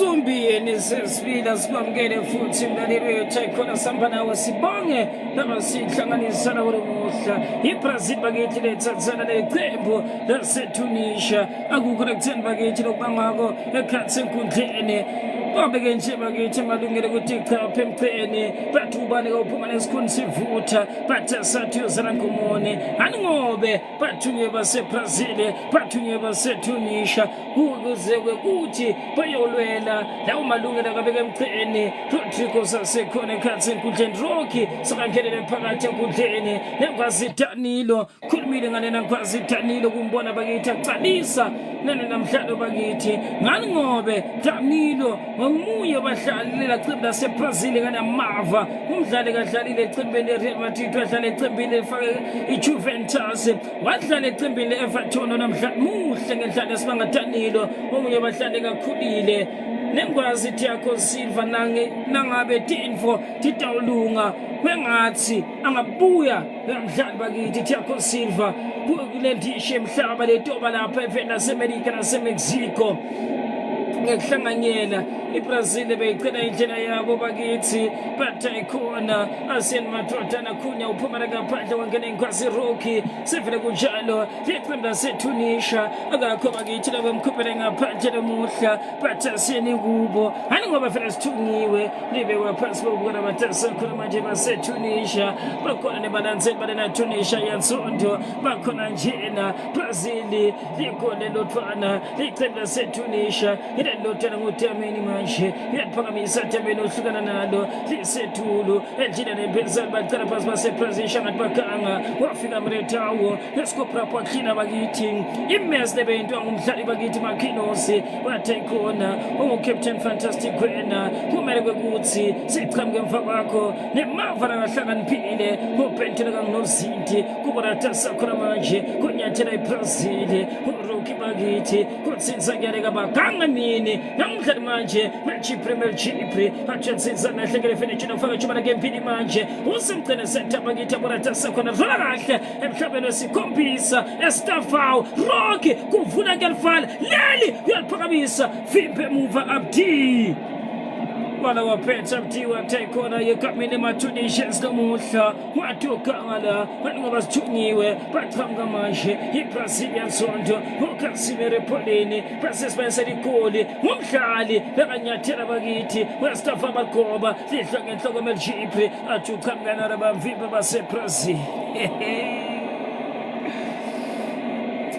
Zumbiyeni sesibila sikwamukele futhi mlaleli wethu ayikhona sihamba nawe sibonge nabasihlanganisa nawo lomuhla iBrazil bakithi lethathana leqembu laseTunisia akukho ekutheni bakithi lokubangako ekhathi senkundleni babeke nje bakithi malungelo ukuthi ichaphe emqeni bathi ubani kauphuma nesikhuni sivutha bathi sathi uzana ngomone aningobe bathunywe baseBrazil bathunywe baseTunisia ukuze ukuthi bayolwela lawo malungelo kabeke emqeni Rodrigo sasekhona ekhathi senkundleni Rocky sakangenele phakathi enkundleni nekwazi Danilo khulumile nganena kwazi Danilo kumbona bakithi aqalisa nene namhlanje bakithi ngani ngobe Danilo ngomunye abadlali laqembu laseBrazil kanamava umdlali kadlalile eqembini leReal Madrid wadlala eqembini lefake iJuventus wadlala eqembini leEverton namhlanje muhle ngendlela esibanga Danilo omunye abadlali kakhulile nengwazi Thiago Silva nangabe tinfo titawulunga wengathi angabuya namhlanje bakithi Thiago Silva kule ndishe emhlaba letoba lapha evela naseMelika naseMexico ngekuhlanganyela iBrazil beyiqeda indlela yabo bakithi bathayikhona Arsene Matrota nakhunya uphuma ngaphandle wangena ingwazi Rocky sevele kunjalo leqembu laseTunisia akakho bakithi labemkhuphele ngaphandle lomuhla bathaseni kubo ani ngoba vele sithungiwe libe kwaphansi kokubona bathasa khona manje baseTunisia bakhona nebalandzeli balena Tunisia yansonto bakhona njena Brazil likhona lothwana leqembu laseTunisia ilotana ngoTameni manje yaphakamisa Tameni ohlukana nalo lisetulu ejina nebenzela baqala phansi baseBrazil shangathi bakanga wafika mretawo nesikopra kwakhina bakithi imess lebento ngumdlali bakithi Marquinhos wathekhona ungcaptain fantastic wena kumele kwekuthi sichamuke emva kwakho nemava ngahlakaniphile ngopentela kanginozinti kubona tasa khona manje kunyathela iBrazil uRocky bakithi kutsinza kuyaleka bakanga mini namhlanje manje Chipre atshentsisa nahlekele finishing ufaka chuma ngempini manje usimgcine center bakithi abaratasa khona dlala kahle emhlabeni wesikhombisa estafao Rocky kuvuna ngelifala leli uyaliphakamisa vimbe emuva Abdi wala waphetha Abdi wathekhona yekamini maTunisians lomuhla watoka ngala ngoba sithunyiwe baqhamuka manje iBrazil yansonto uCasemiro epolini basesibenzisa igoli umdlali lakanyathela bakithi weStafa bagoba lidla ngenhloko eMelchipre athi uqhamuka nabamvimba baseBrazil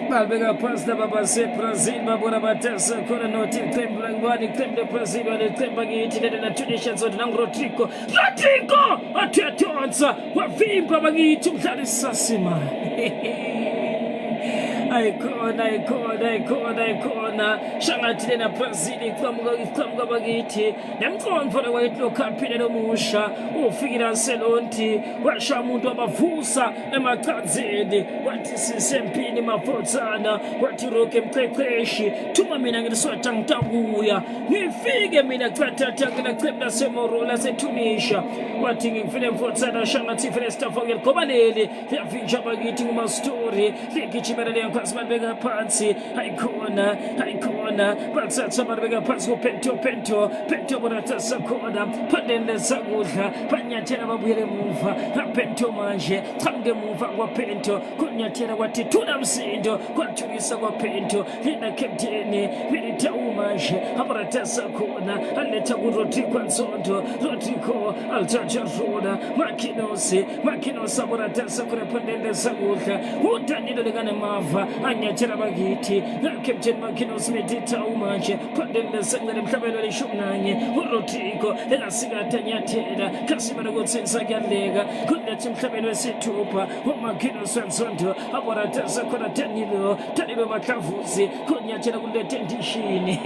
balbeka phansi laba baseBrazil babona bathasa khona nothi iqembu langibani iqembu leBrazil waleqembu bakithi leli laTunisia zonke nanguRodrigo athethonsa wavimba bakithi umdlali sasimani ayikhona shangathi lena Brazil iqhamuka bakithi nemcondvo lekwayitlokhapile lomusha ufikile selonti washa umuntu wabavusa emaqhazeni wathi sisempini mafotsana wathi Rocky emqeqeshi thuma mina ngiliswatha ngitakuya ngifike mina chathatha ngiqembu laseMorocco laseTunisia wathi ngifile mfotsana shangathi file staff ngoba leli liyavinja bakithi kuma story ligijimela leyankwasi balibeka phansi ayikhona bathatha balibeka phansi kupento bonatasa khona phandele sakudla banyathela babuyele emuva apento manje chamuke emuva kwapento kunyathela kwathi thuna msindo kwathulisa kwapento lina captain militawu manje abaratasa khona aletha kuRodrigo ansonto Rodrigo alchacha roda Marquinhos abaratasa khona phandele sakudla uDanilo lekanamava anyathela bakithi captain Marquinhos militawu manje phandele sengele emhlabeni leshumi nanye uRodrigo engasikade nyathela Casemiro kutsenza kuyaleka kunethi emhlabeni wesithupha uMarquinhos ansonto abaratasa khona Danilo baklavuzi kunyathela kulethe ndishini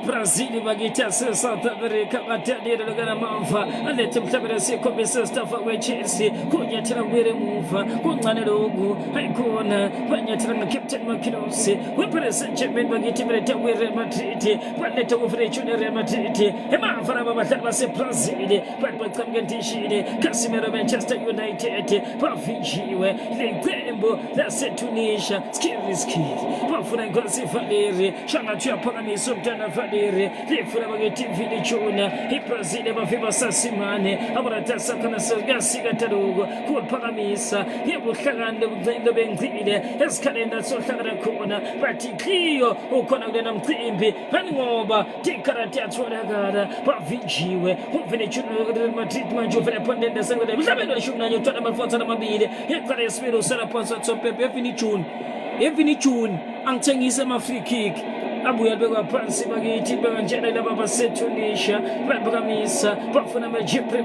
Brazil bagita South America batani logana mamfa alete mtabere sikomisa staff wa Chelsea kunyatira ngwere mufa kunqane logo hayikona banyatira na captain Makinos wepresa German bagiti bereta Real Madrid baleta kufrechu Real Madrid emafara babatala se Brazil batkamgentishine Casemiro Manchester United bafijiwe letembo la Tunisia skill bafuna ngosi Valeri shanga tya pakamiso mtana Valeri lefuna bagiti vilichuna Brazil bafiba sasimane abaratasa kana sagasi gatarugo kupakamisa yebuhlangane ubudingo bengcile esikalenda sohlangana khona bathi kliyo ukona kulena mcimbi ngoba tikarati atholakala bavinjiwe uvinichuna Real Madrid manje uvele pondende sengwe mhlabelo lishumi nanye uthola amafonsa namabili yeqala yesibili usala phansi wathopempe evini June angithengise ama free kick abuya bekwa phansi bakithi bekanjena laba baseTunisia babakamisa bafuna amajipre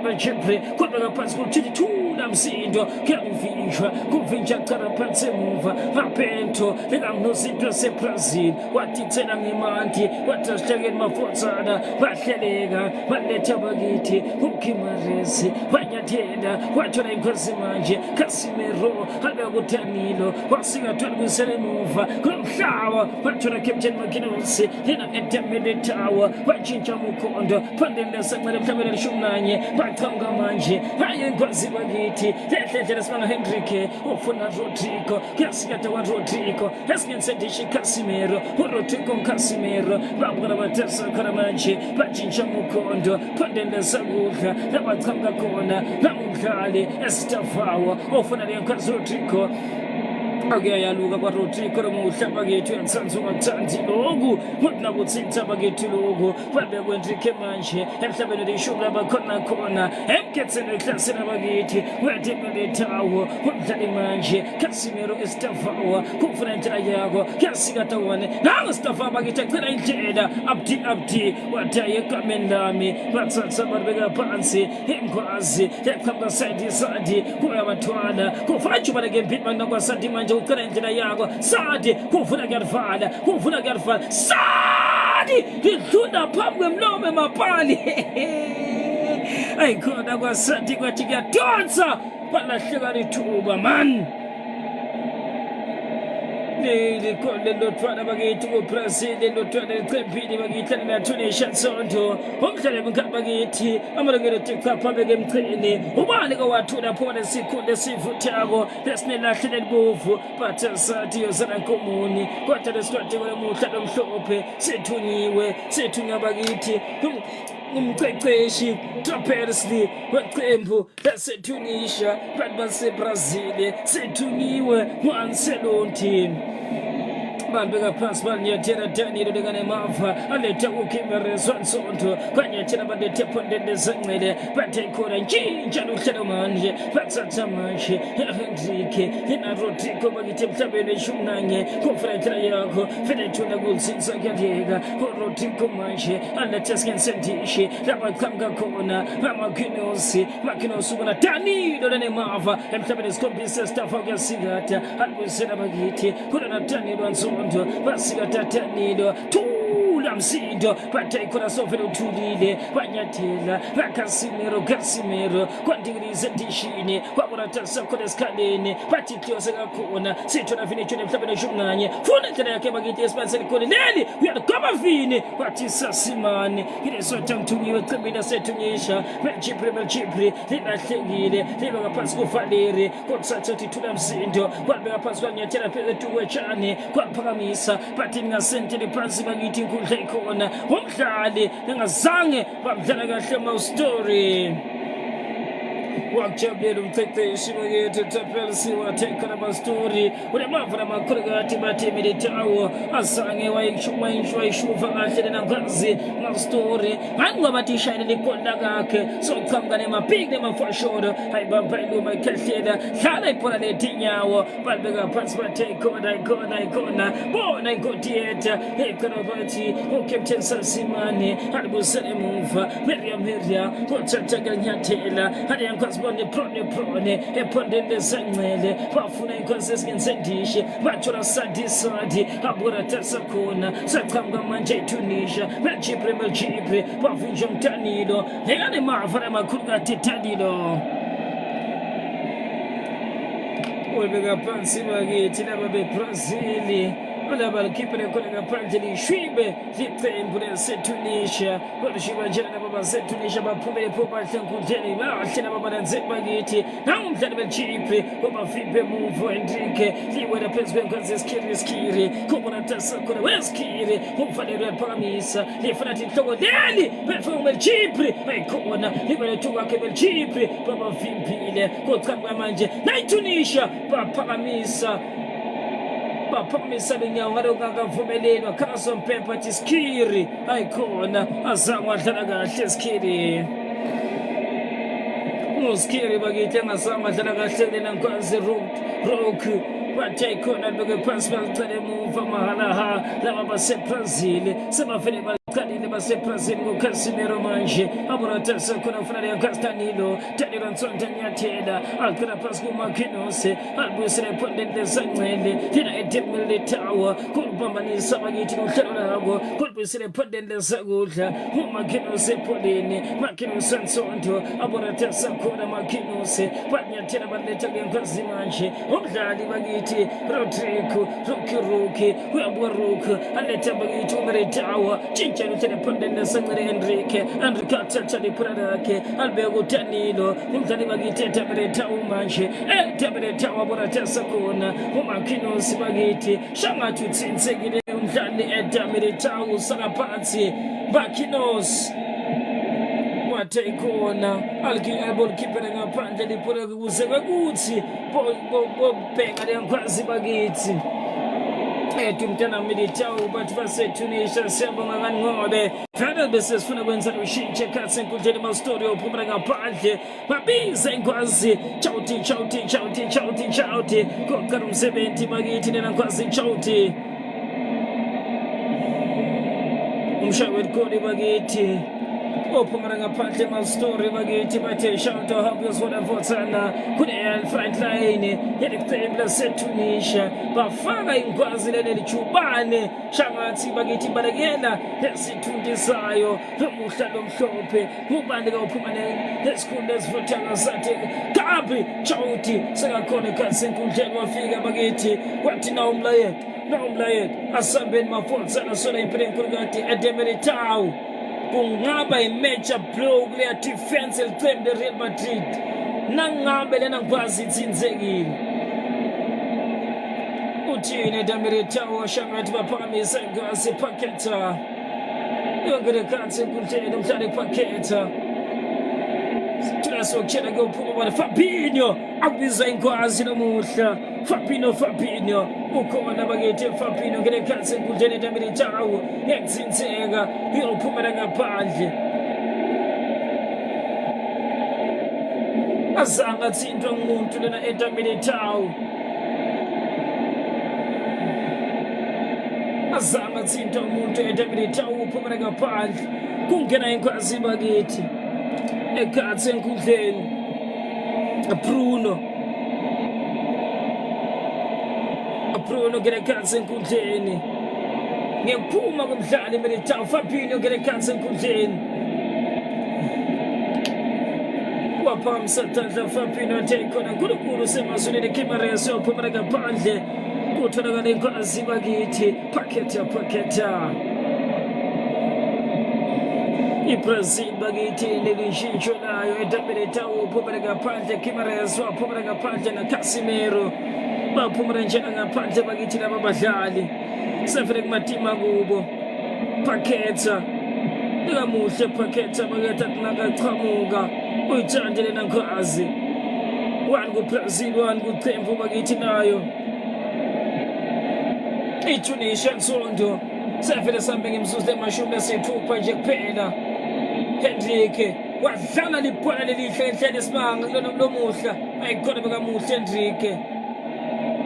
kodwa phansi ku-22 namsindo kuyamvinjwa kuvinjwa qala phansi emuva mapento likamnosindo seBrazil watithela ngemanti wathashakeni mafotsana bahleleka baletha bakithi uKimaresi banyathela wathola inkosi manje Casemiro alekuTanilo wasingathwala kwisele emuva kumhlaba wathola captain Makinos lena etemele tower bachinja mukondo pandele sangale mhlabeni lishumi nanye bachanga manje haye inkosi bakithi lehle sibanga Henrique ufuna Rodrigo yasikata wa Rodrigo esingensendishi Casemiro Casemiro babona bathesa khona manje bachinja mukondo pandele sakudla labachanga khona namdlali esitafawa ufuna lenkosi Rodrigo yaluka kwa Rodrigo muhlaba kethu yansanzu ngathandi lokhu mutna kutsitha bakethu lokhu babe kwendrike manje emhlabeni lishumi labakhona emketseni eklasini abakithi wetemele tawo umdlali manje Casemiro Estafawa kufuna indlela yakho yasikata wone nanga Stafa bakithi aqhela indlela abdi wataye kamendami batsatsa barbeka phansi ingwazi yaqhamba sadi kuyabathwala kufanjuma ngempilo nakwa sadi manje uqhela indlela yakho sadi kufuna kuyarvala sadi lidlula phambi kwemlomo emapali ayikhona kwasadi kwathi kuyadonsa balahleka lithuba man Kole lotwana bakithi ku Brazil lotwana iqembini bakithi na Tunisia sonto umdlali bakithi amalungelo tikhapha beke emchini ubani kwawathula phone sikhunde sivuthako lesinelahle lelibovu bathe sathi yozana komuni kodwa lesithathe kwemuhla lomhlophe sethunya bakithi umqeqeshi Trapersli weqembu laseTunisia base Brazil sethunyiwe Ancelotti bambeka phansi banyathela Danilo lekane mafa aletha uKimaresi wansonto banyathela balethe pondende zengcele bathe khona njalo uhlelo manje bathatha manje Henrique yena Rodrigo bakithi emhlabeni lishumi nanye konferentsela yakho fenethuna kuzinza kuyadeka Rodrigo manje aletha skensendishi labaqhamka khona Makinos ubona Danilo lekane mafa emhlabeni isikhombisa staff akuyasikata alibusela bakithi khona Danilo wansonto basikata Danilo thula msindo bathe khona sofela uthulile banyathela Casemiro kwandingirize ndishini kwabona tasa khona esikhaleni bathi close kakhona sithona finish emhlabeni leshumi nanye funa indlela yakhe bakithi esipanisele khona leli uyagoma vini bathi sasimane ilesotha ngithunyiwe ecembini laseTunisia Belchipri lilahlekile liba ngaphansi kuFaleri kodwa thula msindo kwabeka phansi kwanyathela phezulu kwetshani kwaphakamisa bathi ngasentele phansi bakithi inkundla ikhona umdlali engazange bamdlala kahle ma-story wakujabulela umqeqeshi bakithi Trapersli wathekha namastori unemava namakhulekati bathi Militao azange wayishuva kahle lenangazi ngastori ngoba tishayile likonda kakhe sokuchamka nemapiki nemafashoro ayibamba iluma ikhehlela dlala ibhola letinyawo balibeka phansi bathe khona bona inkotiyetha ekhona bathi uCaptain Sasimane alibusele emuva Meria kothatha kanyathela kwasibone prone ephondeni lesangcele bafuna inkosi esingensendishi bathola sadisadi abura tasakhona saqhamuka manje eTunisia Belgibre bavinja umtanilo ngekane mava amakhulu kaTitanilo ubeka phansi bakithi laba beBrazil ulaba likhiphe khona ngaphandle lishwibe liqembu leTunisia balushiba njena laba baseTunisia baphumele phobahle enkundleni bahle laba balandzeli bakithi namhlanje beJipre obafiphe emuva Enrique liwela phezu kwenkazi Skiri khona tasakho weSkiri umfanele uyaphakamisa lifanathi inhloko leli befuna beJipre ayikhona liwela thukwakhe beJipre babavimpile kochamba manje nayiTunisia baphakamisa benyawo ngalo kakavumelelwa Carson Pepper Skiri ayikhona azange wadlala kahle Skiri uSkiri bakithi engazange wadlala kahle lena nkwazi rock bathi ayikhona beke phansi bacele emuva mahalaha laba baseBrazil sebavele baqalile baseBrazil ngoCasemiro manje aburatasa khona ufanele yaCastanilo Danilo Nsonto nyathela aqala phansi kuMarquinhos albuyisele ephondeni lesangcele yena edemile tower kulubambanisa bakithi ngohlelo labo kulubuyisele ephondeni lesakudla uMarquinhos epholeni Marquinhos Nsonto aburatasa khona Marquinhos banyathela baletha ngenkazi manje umdlali bakithi Rodrigo Ruki uyaburuka aletha bakithi uMeritawa chincha luthele phondeni lesangcele Enrique athatha liphula lakhe albeka uDanilo umdlali bakithi eTaberetawa manje eTaberetawa aburatasa khona uMarquinhos bakithi shangathi utsinsekile umdlali eTaberetawa usaka phansi Marquinhos wathekona alkiphele ngaphandle liphula kuze kwekuthi bobheka lenkwazi bakithi umntana Militao bathi baseTunisia siyabonga kanqobe fanele bese sifuna kwenza ushintshe khatsi enkundleni mastori ophumela ngaphandle babiza inkwazi chauti koqala umsebenzi bakithi nena nkwazi chauti umshayi welikoli bakithi ophumela ngaphandle mastori bakithi bathe shauto hambe uzona votsana kune front line yeliqembu laseTunisia bafaka inkwazi lelichubane shangathi bakithi balekela lesithundisayo lomuhla lomhlophe ubani kaphuma lesikhulu lesivotana sathi Gabi Chauti sekakhona khatsi enkundleni wafika bakithi wathi nawumlayet asambeni mafotsana sona impilo enkulu kati eDemeritau kungaba i-major blow kule defense elicembu leReal Madrid nangabe lena ngikwazi itsinzekile uthini eDemeritau shangathi baphakamisa ingazi Paqueta yongere khatsi enkundleni umhlali Paqueta sokutshela ke uphuma bana Fabinho akubiza inkwazi namuhla Fabinho ukhona bakithi Fabinho ngene khatsi enkundleni eDemeritau ngekutsinzeka uyophumela ngaphandle azange athintwa ngumuntu lena eDemeritau azange athintwa umuntu eDemeritau uphumela ngaphandle kungena inkwazi bakithi ekhatsi enkundleni Bruno ngene khatsi enkundleni ngekuphuma komdlali Militao Fabinho ngene khatsi enkundleni waphamisa tandla Fabinho athekhona nkulunkulu semazweni Guimarães uphumela ngaphandle kutholakala inkwazi bakithi Paqueta iBrazil bakithi nelishintsho layo eDemeritau uphumela ngaphandle Guimarães waphumela ngaphandle naCasemiro baphumela njena ngaphandle bakithi laba badlali sefele kumatima kubo Paqueta likamuhle Paqueta nakaqhamuka uyithandele nankwazi wani kuBrazil wani kuqembu bakithi nayo iTunisia Nsonto sefele sambe ngemzuzu lemashumi lasithupha nje kuphela Enrique wadlala libhola lelihle enhleni esimanga lomuhla ayikhona bekamuhle Enrique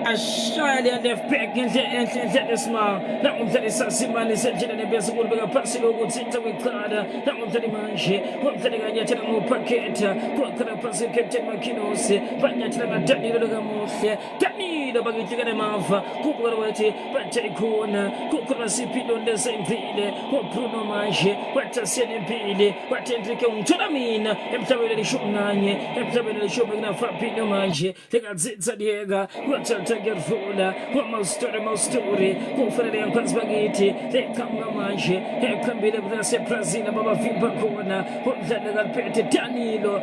ashaya left back ngendlela esma namumhlali sasimani senjena nebesikulo beka phasi lokuthinta kweqala namumhlali manje umhlali kanyathela ngophaketha kodwa phasi captain Makinos banyathela ngadanilo lokamuhle danilo bakijikana mava kubona wathi bathe khona kukhona sipilo lesempile Bruno manje wathasene impile wathi Enrique ngithola mina emhlabeni leshumi nanye emhlabeni leshumi na Fabinho manje lekazitsa diyeka wathatha ngedlula Mastori kufanele yankazi bakithi leqhamuka manje ekhambile bese Brazil babavimba khona umdlali kaliphethe Danilo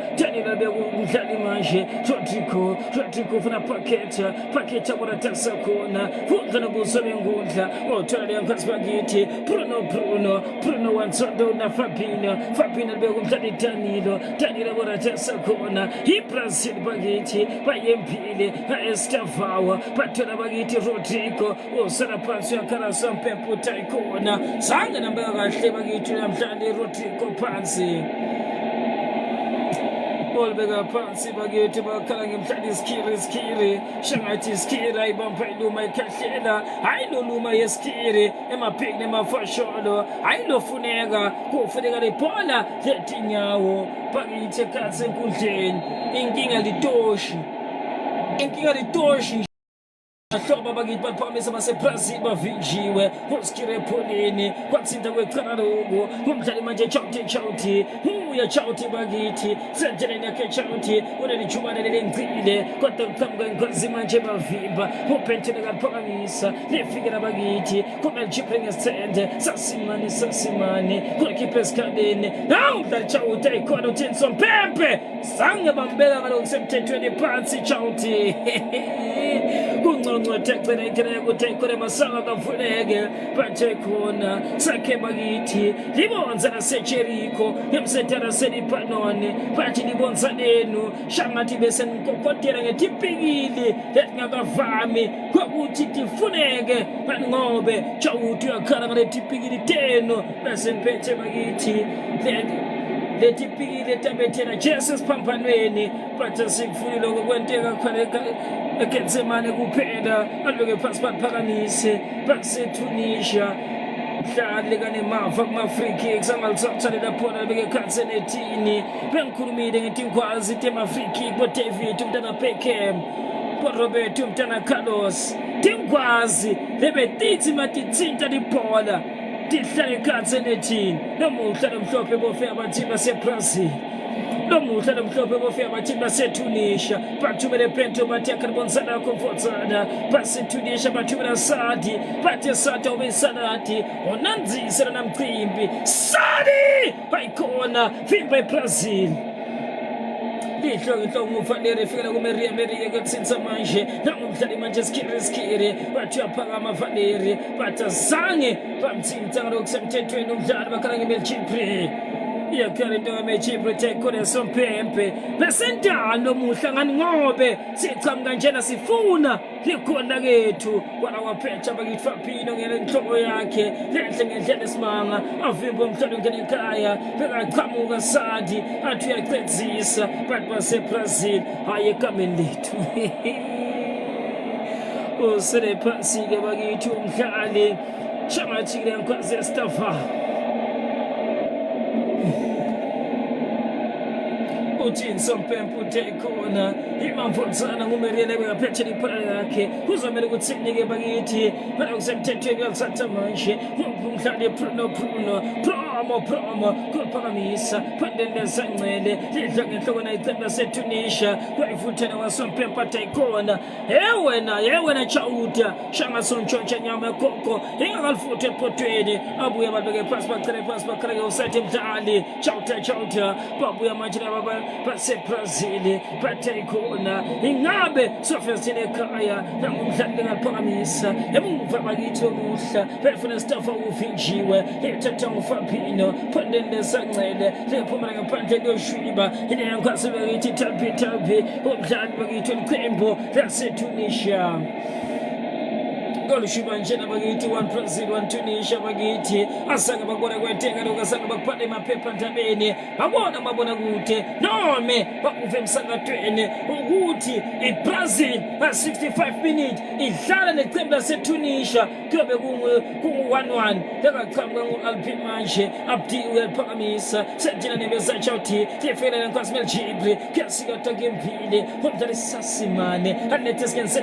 bekumdlali manje Rodrigo funa paketha bona tasa khona udlala kusole ngudla othola yankazi bakithi Bruno wansondo na Fabinho bekumdlali Danilo bona tasa khona iBrazil bakithi bayempile Estevao bathola bakithi Rodrigo usala phansi yakhala sompempu tayikhona zange nambeka kahle bakithi namhlanje Rodrigo phansi olbeka phansi bakithi bakhala ngemhlanje iskiri shangathi iskiri ayibamba iluma ikhahlela hayi lo luma yeskiri emaphini emafasholo hayi lofuneka kufuneka lebhola letinyawo bakithi ekhatsi enkundleni inkinga litoshi Ahloba bakithi baphamisa baseBrazil bavinjiwe uskire pholeni kwathinta kweqala lokho umdlali manje Chauti uya Chauti bakithi senjeneni yakhe Chauti unelijumane lelengcile kodwa uqhamuka ingozi manje bavimba uphethele kaphakamisa lefikela bakithi kumele chipre ngesende sasimani kulikhipha esikhaleni nawu umdlali Chauti ikhona uTinson Pepe zange bambeka ngalokho semthethweni phansi Chauti Ncwethecela indlela yokuthi ikhona masaka kavuleke bathe khona sakhe bakithi libonza laseJericho ngemsethana selipanone bathi libonza lenu shangathi bese nikokotela ngetipikili letingakavami kwakuthi tifuneke ngobe Chauti yakhala ngaletipikili teno bese niphethe bakithi letipikile tabethena Jesus phambanweni bathe sikufuni lokho kwenteka khona eKetsemane kuphela aloke phansi baphakamise baseTunisia mhlali kanemava kuma-free kicks angalithathalela phona beke khansenethini bengikhulumile ngetingwazi tema-free kick boDavid umntana Beckham boRoberto umntana Carlos tingwazi lebetithi matithinta libhola tihlale khansenethini nomuhla lomhlophe bofika abathini baseBrazil lomuhla lomhlophe bofika abathini baseTunisia bathumele Bento bathekha libonsana komfotsana baseTunisia bathumela Sadi bathe Sadi obesaladi onanzisela namcimbi Sadi bayikhona vimba eBrazil Lihlongo ngufanele fikela kuMaria kwetsinsa manje namumhlali manje skiri bathi yaphakama Valeri bathazange bamthinta ngalokusemthethweni umdlali bakhala ngeMelchipre yakhala into kaMelchipre tekhona sompempe besentalo muhla ngani ngobe sichamuka njena sifuna likhona kethu wala waphetha bakithi Fabinho ngenhloko yakhe lenhle ngendlela esimanga avimba umhlali ngene ekhaya bekaqhamuka Sadi athi uyaqedzisa bantu baseBrazil hayi egameni lethu usele phansi ke bakithi umdlali shangathi ke yankwazi Estevao Tinson Pepe utekhona imamfontsana nguMariele bekaphethela iphala yakhe kuzomela ukuthi sinike bakithi phela kusemthethweni yalithatha manje umdlali promo kuphakamisa phandle lesancele lidla ngenhloko nayiqembu laseTunisia kwayifuthela kwaSompempe ayikhona yewena Chauti shanga sontshontsha nyama yakoko ingakalifuthe epotweni abuye babeke phansi bacele phansi bakhaleke usathi mdlali Chauti babuya manje laba baseBrazil bathaykhona ingabe sofesile ekhaya namumdlali ngaphakamisa emuva bakithi omuhla befuna staff ukuvinjiwe ethatha uFabinho phandle lesancele lephuma ngaphandle loshwiba ile yankasi bakithi Talbi umdlali bakithi iqembu laseTunisia ngolushima njena bakithi 1 Brazil 1 Tunisia bakithi asanga bakubona kwethenga lokho asanga bakuphatha emaphepha ntabeni babona mabona kude nome bakuve emsakatweni ukuthi iBrazil 65 minutes idlala neqembu laseTunisia kuyobe kungu 1-1 lekaqhamuka nguAlpin manje Abdi uyaphakamisa sejina nebezachauthi lefela lenkwazimel Jibri kuyasikata ngempile umdlali Sasimane anethe skense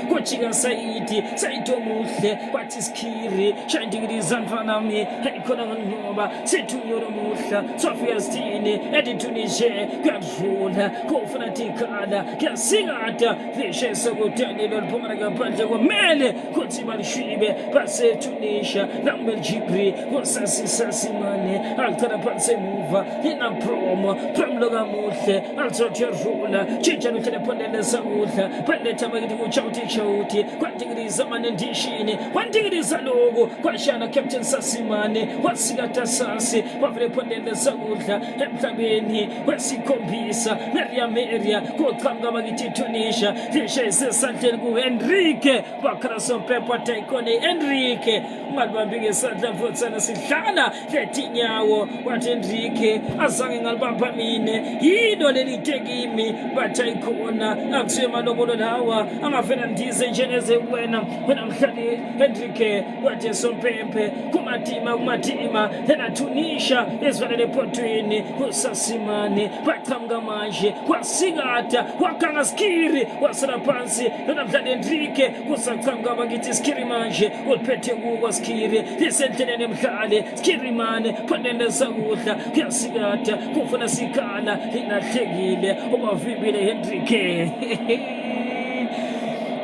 kuchika Saidi omuhle kwathi Skiri shandingiri zanfanami ikhona ngoba sethunyoro muhla Sofia Stini ediTunisia kuyadlula kufuna tikhala kuyasikata lishe sokutani lophuma ngaphandle komele kuthi balishibe baseTunisia naMel Jibri Sasimane althana phansi emuva ina promo lokamuhle althothe rula chijana telephone sakudla baletha bakithi kuchauthi kwantingiriza manendishini kwantingiriza lokho kwashana Captain Sasimane wasikata sasi bavele phondele sakudla emhlabeni wesikhombisa Meria koqhamuka bakithi Tunisia lishe sesandleni kuHenrique bakraso Pepa Taikone Enrique ungalibambi ngesandla futhi sidlala letinyawo wathi Enrique azange ngalibamba mine yino leli tekimi batha ikhona akusiye malobolo lawa angavela ndize njengeze wena mhlali Enrique wathi Sompempe kumatima lena Tunisia ezvalele potweni uSasimane baqhamuka manje kwasikata wakanga Skiri wasala phansi lona mhlali Enrique kusaqhamuka bakithi Skiri manje uliphethe kuwa Skiri lisendleleni emhlali Skiri mane phondele sakudla kuyasikata kufuna sikhala linahlekile obavimbile Enrique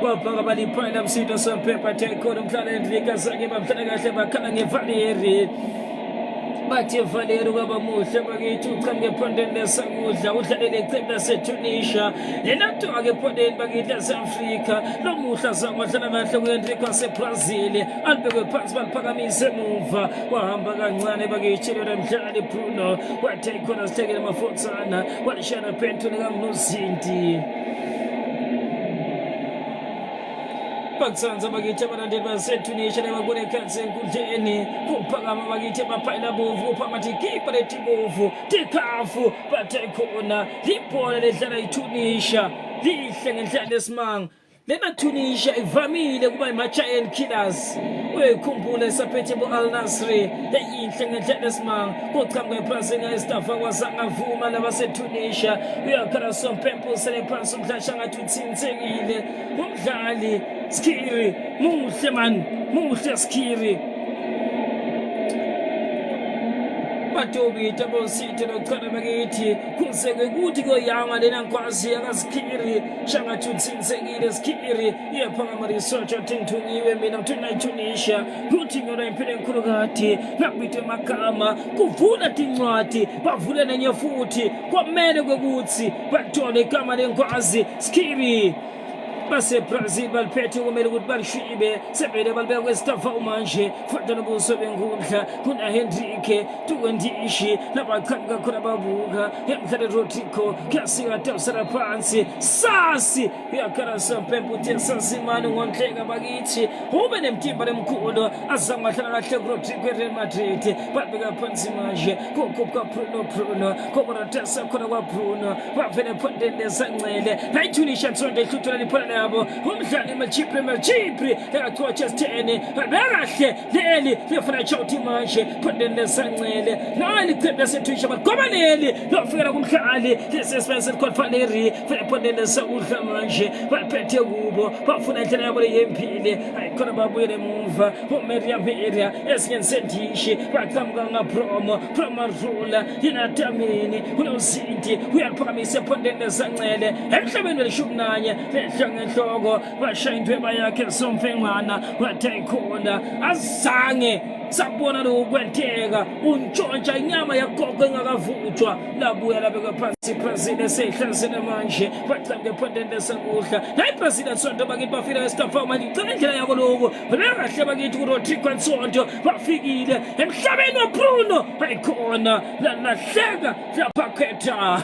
wabhaka baliphala msito Sompempe Taikone umhlali Enrique azange bamhlala kahle bakhala ngeValeri bathi Valeri kwaba muhle bakithi uqhamuke ephondeni sakudla udlalele iqembu laseTunisia lenato ake ephondeni bakithi laseAfrika lomuhla zangadlala kahle kuHenrique waseBrazil alibekwe phansi baliphakamise emuva wahamba kancane bakithi lona mdlali Bruno wathi ikhona sithekele mafotsana walishana pentuni kaMnozinti bakutsanza bakithi abalandeli baseTunisia nebabone khansi enkundleni kuphakama bakithi abaphayila bovu phakathi ikhipha letibovu tikhafu bathe khona libhola ledlala iTunisia lihle ngendlela lesimanga lena Tunisia ivamile kuba ima-giant killers uyikhumbula esaphethe bo-Al Nassr eyinhle ngendlela lesimanga koqhamuka ePrazini ngestafa kwasangavuma labaseTunisia uyakhala Sompempe usele phansi umdlasha ngathi uthinsekile umdlali Skiri muhle Skiri batobita bosithe lokuqala bakithi kuseke kuthi koyanga lena nkwazi akaSkiri shangathi uthinsekile Skiri iyaphakama research athintuniwe mina mthina iTunisia kuthi ngona impilo enkulu kade nakubithe magama kuvula tincwadi bavule nenye futhi kwamele kwekuthi bathole igama lenkwazi Skiri baseBrazil baliphethe kumele ukuthi balishibe sebele balibeka kwestafa manje futhi nobuso benkundla kuna Henrique tukwendishi nabaqhamuka khona babuka emhlale Rodrigo kuyasikata usala phansi sasi uyakhala Sompempe uthi Sasimane ngonhleka bakithi ube nemtimba lemkhulu azange ahlala kahle kuRodrigo eReal Madrid babeka phansi manje kokupha Bruno kokuratesa khona kwaBruno bavele phondele zancele nayiTunisia nsonto ehluthola liphona yabo umdlali Machipri lekacoach esithene bekahle leli lefuna chauthi manje phondele zancele nali iqembu laseTunisia bagobaleli lofikela kumdlali lesespense Valeri fele phondele sakudla manje baliphethe kubo bafuna indlela yabo yempile ayikhona babuyele emuva uMeria esinye sendishi baqhamuka ngapromo rula yinatamini unozinti uyaphakamisa phondele zancele emhlabeni welishumi-nanye lehlanga enhloko bashayindwe bayakhe Somfengwana wathe khona azange sabona lokwenteka untshontsha inyama yagogo engakavuthwa labuya labeka phansi iBrazil esehlasela manje baqhamuke ephondeni sakudla nayiBrazil nsonto bakithi bafika estafa manje icela indlela yako lokho bekahle bakithi kuRodrigo nsonto bafikile emhlabeni waBruno ayikhona lahleka laphakhetha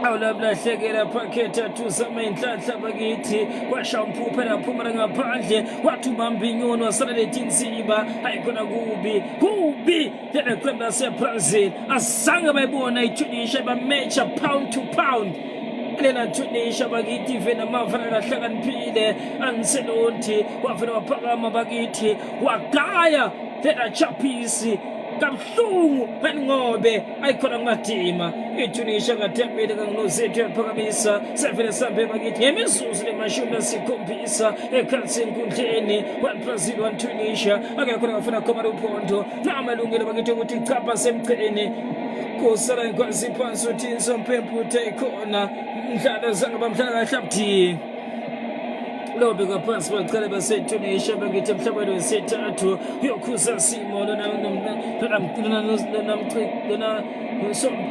awulabulahlekela phakhetha tuzama inhlanhla bakithi washampupha laphuma ngaphandle wathubamba inyoni wasala letinsiba ayikhona kubi lena qembu laseBrazil azange bayibona iTunisia bamecha pound to pound lena Tunisia bakithi vena mavana lahlakaniphile Ancelotti wavela waphakama bakithi wagaya lena chaphisi kabuhlungu bengobe ayikhona kumadima iTunisia ngathembile kanginozithu yaphakamisa sevele sambe bakithi ngemizuzu le-17 ekhansi enkundleni Brazil 1 Tunisia akekhona ngafuna khoma uphondo namalungelo bakithi ukuthi chapha semcheni kusala inkwasi phansi uTinso Mpempu uthekhona umdlalo zangabamhlala kahle abuthi lobe kaphansi baqale baseTunisia bakithi emhlabeni wesithathu uyokhuza Simo lona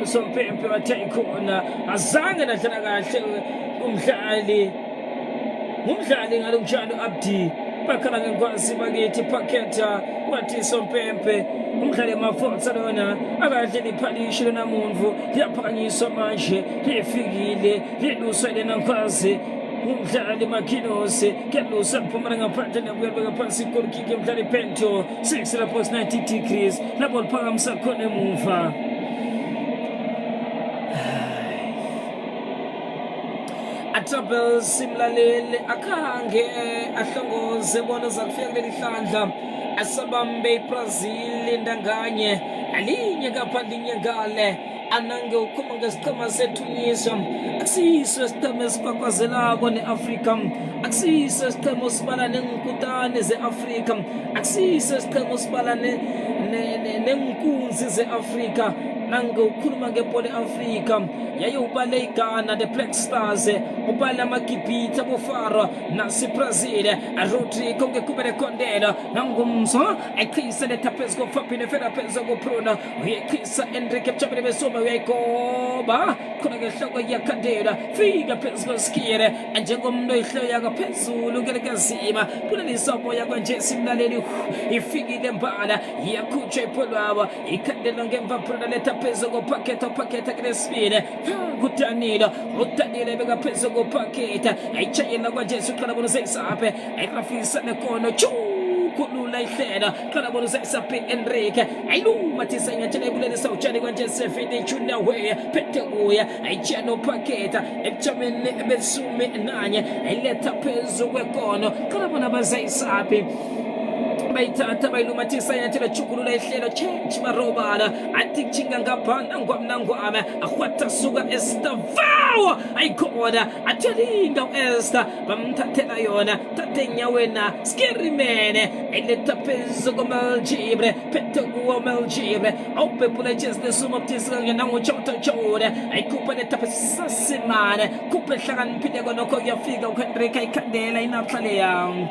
Sompempe wathekhona azange nadlala kahle umdlali ngalomjalo abdi bakhala ngenkwasi bakithi Paqueta wathi Sompempe umdlali Mafotsa lona akadle iphalishi lona muntu liyaphakanyiswa manje lifikile liluswa lena nkwazi umdlali Marquinhos kelusa phumana ngaphandle nakuyabeka phansi goalkick umdlali Pento 6 lapho 90 degrees lapho liphakamisa khona emuva Atabel simlalele akhange ahlongoze bona zakufika kuleli hlandla asabambe iBrazil indanganye alinye kaphandle ngale anange ukhoma ngesiqhema seTunisia akusiso isiqhema esikwakwazelako neAfrika akusiso isiqhema osibala nenkutane zeAfrika akusiso isiqhema osibala nenkunzi zeAfrika nange ukhuluma ngebhola eAfrika yaye ubale iGhana the Black Stars ubale amaGibhithe bofara naseBrazil Rodrigo ngekubele Condela nangumso ekhisa lethaphezu koFabinho fela phezulu koPruna uyekhisa Enrique Chapele besoma uyayigoba khona ngehloko yakhandela fika phezulu koSkire njengomno ihlelo yakaphezulu kelekazima kulelisa moya kwanje simlaleli ifikile mbala iyakhutshwa ipolwaba ikhandela ngemva Pruna letaphezu koPaqueta kulesibili kudanile beka phezulu koPaqueta ayitshayela kwanje uqala bona seyisape ayirafisa nekono kulula ihlela qala bona seyisape Enrique ayiluma thisa nyathela ibulelisa utshani kwanje sefini tuna way phethe kuya ayitshano Paqueta ejameni besume nanye ayiletha phezulu kwekono qala bona bazayisape bayithatha bayilumathisa nyathela chukulula ihlelo change marobala athi chinga ngaphana ngwamnangwame akhwatha suka Estavao ayikhona athalinga uEsther bamthathela yona thathe nyawena skirimene eletha phezulu koMaljibre phethe kuwo Maljibre awubhebhula chesne sumoptisa ngenango chota chode ayikhupha letha sasimane kuphe hlakaniphile konokho kuyafika uHenrique ayikhandela inaphale yam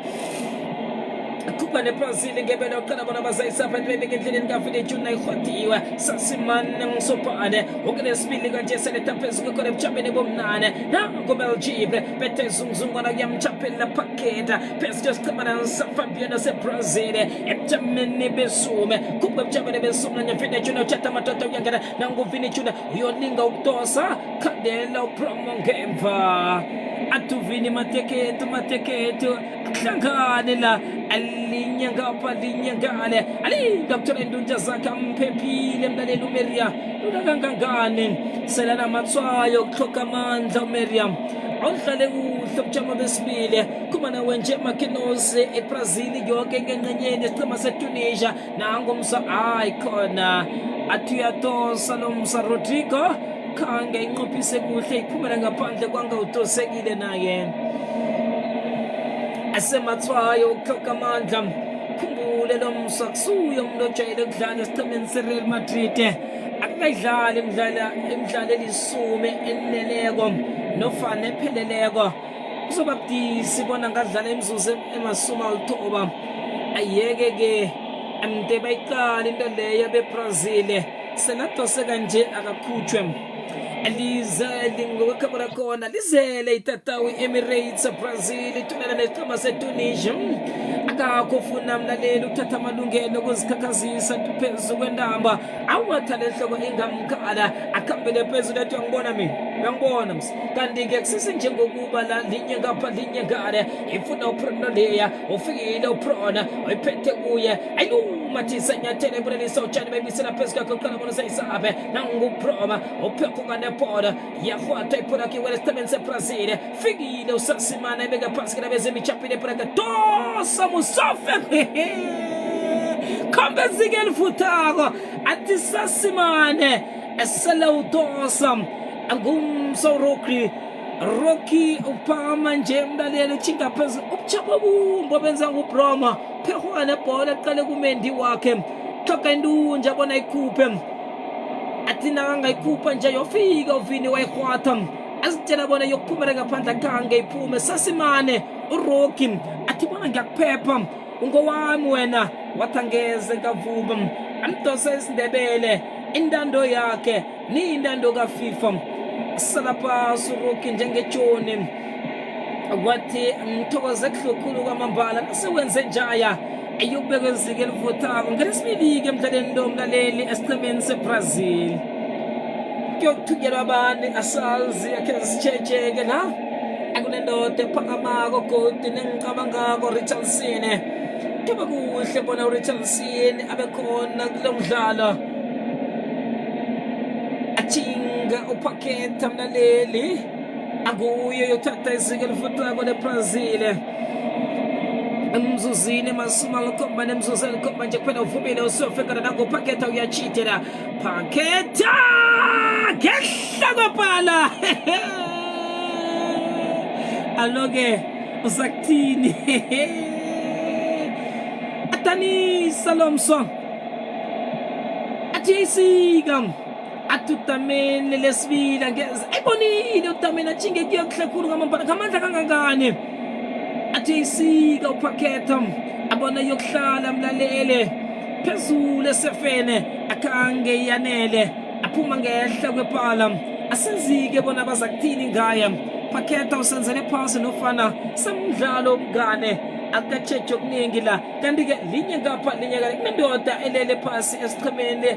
kuba neBrazil ngebelo qala bona bazayisapha ngendleleni kafike June ayikhwatiwe sasimane ngisopane okulesibili kanje seletha phezulu kore mchapeni bomnane nango Maljibre bethe zungzungwana kuyamchaphela Paqueta phezulu esiqhemana saFabinho seBrazil emjameni besume kuba mchapeni besume nyafine June uchatha matoto uyangena nango Vini June uyolinga ukutosa khandela upromo ngemva atuvini mateketo hlangane la alinya ngapha linya ngale alinga kuthola indunja zakhe amphephile mlaleli uMiriam kangangane selana matswayo kuhloka amandla uMiriam awudlale kuhle ubujama besibili kuba nawe nje Marquinhos eBrazil yonke ngenqenyeni esiqhema seTunisia nangomsa khona athi uyatosa lo msa Rodrigo khange inqophise kuhle iphumela ngaphandle kwangawutosekile naye asemathwayo ukuhloka amandla khumbule lo msaksuyo umuntu ojayele ukudlala esiqhemeni seReal Madrid akayidlali imidlalo elisume eneleko nofana epheleleko kuzoba budisi bona ngadlala imizuzu emasumi alithoba ayeke ke amde bayiqala into leyo beBrazil senadose kanje akakhutshwe alizali ngokukhabula khona lizele itatawu Emirates Brazil ithulana nesiqhema seTunisia akakufuna mlaleli uthatha amalungelo okuzikhakhazisa phezulu kwendamba awathale inhloko ingamkhala akhambele phezulu ethi ngibona mina uyangibona kanti-ke kusesenjengokuba la linye ngapha linye ngale ifuna uprona leya ufikile uprona uyiphethe kuye ayilumathisa nyathele ebonelisa utshani bayibisela phezu kwakhe uqala bona sayisabe nanguproma uphekhuka nephoda yahwatha iphoda kiwele esitabeni sebrazil fikile usasimana ebeka phasi kena bezemichapile ephoda tosa musofe kambe zikeli futako athi sasimane esele utosa angumso Rocky uphama nje mlaleli chinga phezulu ubuchaba bumbo benza ngubroma phehwana ibhola eqale kumendi wakhe thoka indunja abona ikhuphe athina angayikhupha nje yofika uvini wayikhwatha azitshela bona yokuphumela ngaphandle kange iphume sasimane uRocky athi bona ngiyakuphepha ungowami wena wathangeze kavuba amdose isindebele indando yakhe ni indando kaFIFA salapha uRocky njengetshoni wathi ngithokoze kuhlukulu kwamambala nasewenze njaya eyobeka ezike elivotako ngelesibili-ke emdlaleni lo mlaleli esiqhemeni seBrazil kuyokuthunyelwa abane asazi akhe sitshejeke la akunendoda ephakamako godi nengicabangako Richarlison kuba kuhle bona uRicharlison abekhona kulo mdlalo achinga upaketha mlaleli akuyo yothatha izike elivotako leBrazil emzuzini masumalukomba nemzuzeni komba nje kuphela uvumile usofika nangopaketha uyachithela paketha ngehla kopala aloke usakuthini atanisa lomso athi isika atutamene lesibili angeze ayibonile utamene achinge kuyokuhle khulu ngamandla kangangani athi isika upaketha abona yokuhlala mlalele phezulu esefene akange yanele aphuma ngehla kwepala asenzike bona bazakuthini ngaya paketha usenzele phasi nofana samdlalo mngane akatsheje okuningi la kanti-ke linye ngapha linye kale kunendoda elele phasi esiqhemeni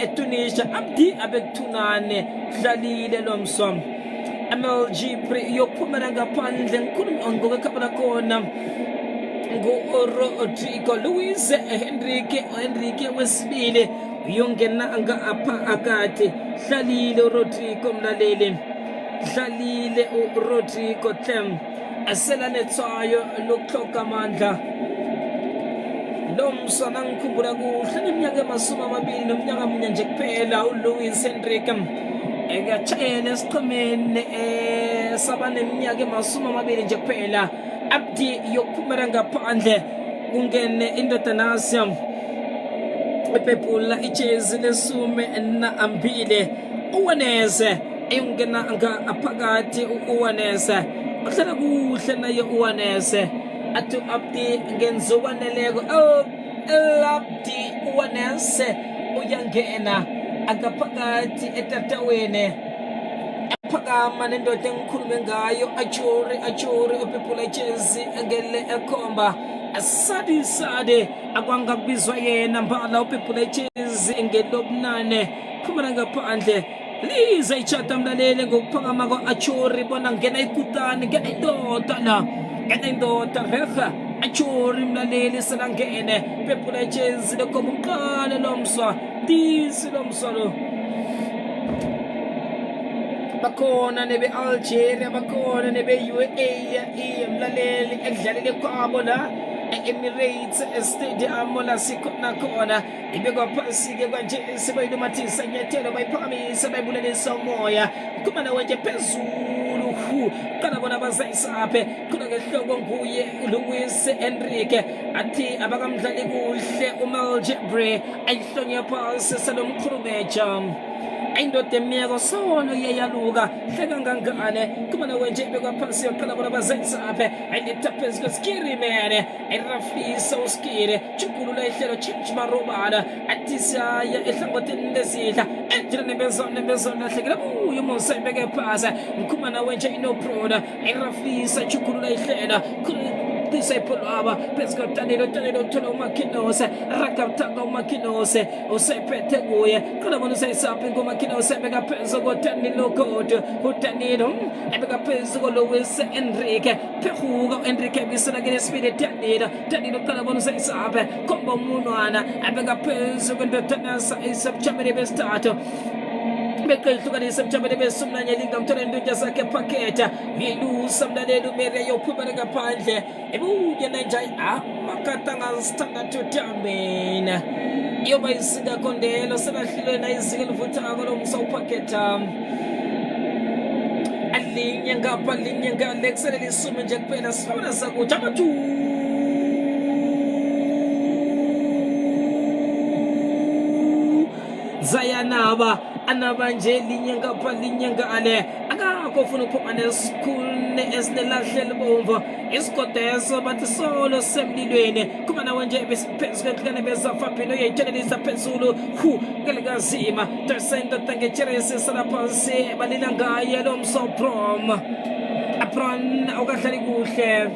eTunisia Abdi abekuthunane kudlalile lo mswa MLG yokuphumela ngaphandle ngokwekhapha khona ngu-Rodrigo Luis Henrique wesibili uyongena ngapha akade dlalile uRodrigo mlaleli dlalile uRodrigo Clem asela netswayo lokukhoka amandla lo msana ngikhumbula kuhle neminyaka emasumi nomnyaka munye nje kuphela uLuis Henrique ekatshayela esiqhemeni saba neminyaka emasumi nje kuphela Abdi yokuphumela ngaphandle kungene indodanasi ephula ijezi lesume na ambile uwaneze eyongena ngaphakathi uwaneze uhlala kuhle naye uwaneze athi Abdi ngenzokwaneleko Abdi uwaneze uyangena akaphakathi etatawene aphakama nendoda engikhulume ngayo achori ophula ijezi ngele ekhomba asadi akwangakubizwa yena mbala ophula ijezi ngelobunane phumela ngaphandle liza ichata mlalele ngokuphakama kwa-achori bona ngena ikutani ngena indoda la ngena indoda reha achori mlaleli selangene phephula ijezi lekhomba uqale lo mswa disi lo mswa lo bakhona nebe-Algeria bakhona nebe-UAE mlaleli ekudlalele kwabo la e-Emirates Stadium la sikhona khona ibekwa phasi-ke kwanje sebayilumathisa inyathelo bayiphakamisa bayibulelisa umoya kumana wenje phezulu qala bona bazayisaphe khona ngehloko nguye uLuis Henrique athi abakamdlali kuhle uMaljebre ayihlonye phasi salomkhulumeja ayindoda emiyeko sono yeyaluka hleka ngangane kumana wenje ibekwa phasi yoqala bona bazayisaphe ayiletha phezu kwesikiri mene ayirafisa uskiri chukulula ihlelo change marobala athi saya ehlangotheni lezidla ejira nembezona hlekela buye umusa ibeke phasi ngikhumana wenje inoproda ayirafisa chukulula ihlelo disciple aba phezu Danilo thola uMakinose rakaptaka uMakinose usephethe kuye qala bona usayisapha ngoMakinose beka phezu koDanilo kodwa uDanilo ebeka phezu koLuis Enrique phehuka Enrique bisela ke spirit Danilo qala bona usayisapha komba umunwana ebeka phezu kwendodana isabchamele besithathu bekayihlukanisa mjabane besumnanye lingamthola indunja zakhe phaketha yilusa mlaleli umere yophumela ngaphandle ebuye nanjay amakatanga standard tamina yoba isika kondelo selahlile na izike livuthako lomsawuphaketha alinye ngapha linye ngale kusele lisume nje kuphela sifuna sakuthi abathu Zayanaba anabanje linye ngapha linye ngale akakho ufuna ukuphuma nesikhulu esinelahlelo bomva isigodeso bathi solo semlilweni kuba nawe nje besiphezulu kwenkane bezafabhilo yayitshelelisa phezulu ngelikazima tosento tangetsheresi salaphansi balila ngaye lo msoprom apron awukahlali kuhle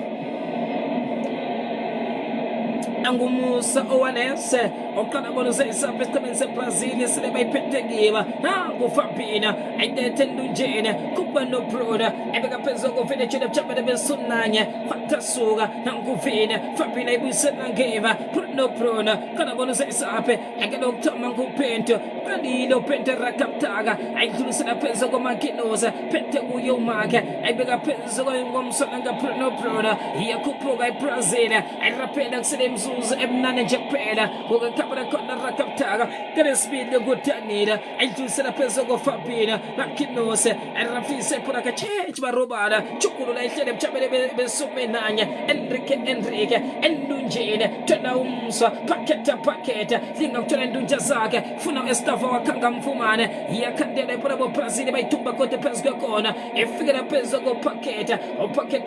angumusa owanese oqala bona usayisapha esiqhemeni seBrazil sele bayiphethekiba nangu Fabina ayithethe ndunjene kuba no Broda ebeka phezulu kofene chile mjabane besunanye watasuka nangu Vina Fabina ibuyisela ngeva no Broda qala bona usayisapha akelo kuthoma ngupento qadilo pente rakaptaka ayidlulisela phezulu koMakinose phethe kuye umakhe ayibeka phezulu ngomsona no Broda iyakhuphuka eBrazil ayiraphela kusele mzuzu emnane nje kuphela ukukhabela khona rakaptaka kale speed yokudanila ayidlulisela phezulu koFabina Makinose ayirafise phula ka change barobala chukulula ihlele mjabele besumenanya Enrique endunjene tona umswa paketa lingakuthola indunja zakhe funa estafa wakhanga mfumane yakhandela iphula boBrazil bayithumba kodwa phezulu kona efikela phezulu kopaketa